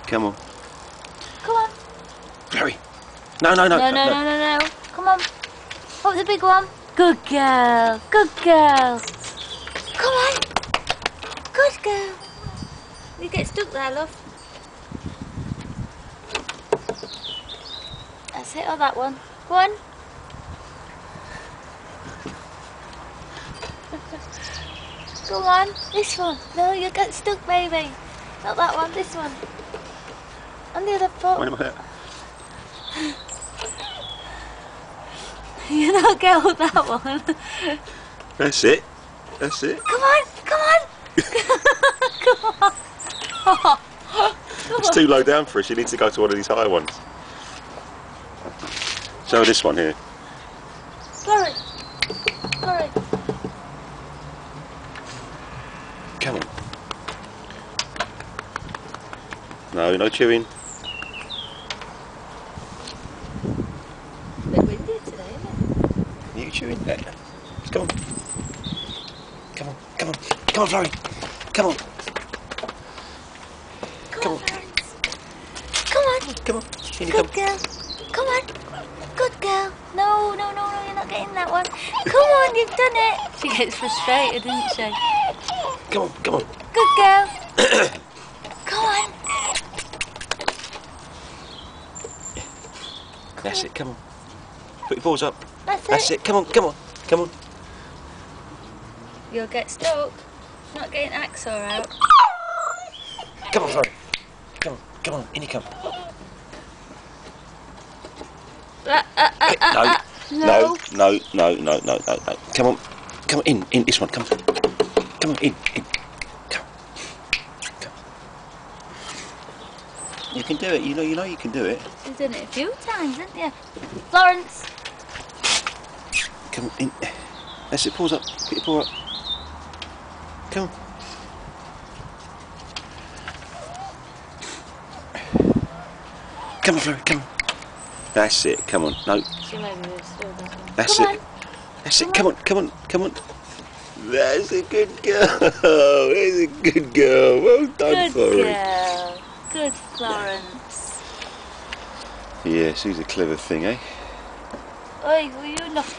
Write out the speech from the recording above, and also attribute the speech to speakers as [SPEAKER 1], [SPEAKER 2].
[SPEAKER 1] Come on.
[SPEAKER 2] Come on.
[SPEAKER 1] Flurry. No.
[SPEAKER 2] No. Come on. What's the big one? Good girl. Good girl. Come on. Good girl. You get stuck there, love. That's it, or that one. Go on. Go on. This one. No, you get stuck, baby. Not that one. This one. On the other foot.
[SPEAKER 1] Wait a minute.
[SPEAKER 2] You don't get all that one.
[SPEAKER 1] That's it. That's it.
[SPEAKER 2] Come on. Come on. Come on. Oh.
[SPEAKER 1] It's too low down for us. You need to go to one of these higher ones. Show this one here.
[SPEAKER 2] Sorry. Sorry.
[SPEAKER 1] Come on. No chewing.
[SPEAKER 2] A bit windy today, isn't it?
[SPEAKER 1] You chewing? Come on. Come on. Come on. Come on, Florrie. Come on.
[SPEAKER 2] Come on, Florence. Come on.
[SPEAKER 1] Come on. In you
[SPEAKER 2] Good
[SPEAKER 1] come.
[SPEAKER 2] girl. Come on. Good girl. No, you're not getting that one. Come on, you've done it. She gets frustrated, doesn't she?
[SPEAKER 1] Come on. Come on.
[SPEAKER 2] Good girl. Come on.
[SPEAKER 1] That's it. Come on. Put your paws up.
[SPEAKER 2] That's
[SPEAKER 1] it. Come on. Come on. Come on.
[SPEAKER 2] You'll get stuck. Not getting Axor out.
[SPEAKER 1] Come on, Florrie. Come on. Come on. In you come. No. Come on. Come on. In. This one. Come on. Come on. In. Come. You can do it. You know you can do it.
[SPEAKER 2] You've done it a few times, haven't you? Florence.
[SPEAKER 1] Come on. In. That's it. Paws up. Put your paw up. Come on. Come on, Florrie. Come on. That's it. Come on. No.
[SPEAKER 2] She made me still that one.
[SPEAKER 1] That's it. That's it. Come on. Come on. Come on. That's a good girl. That's a good girl. Well done, Florrie.
[SPEAKER 2] Good girl. Good Florence.
[SPEAKER 1] Yeah, she's a clever thing, eh?
[SPEAKER 2] Oi, were you knocking?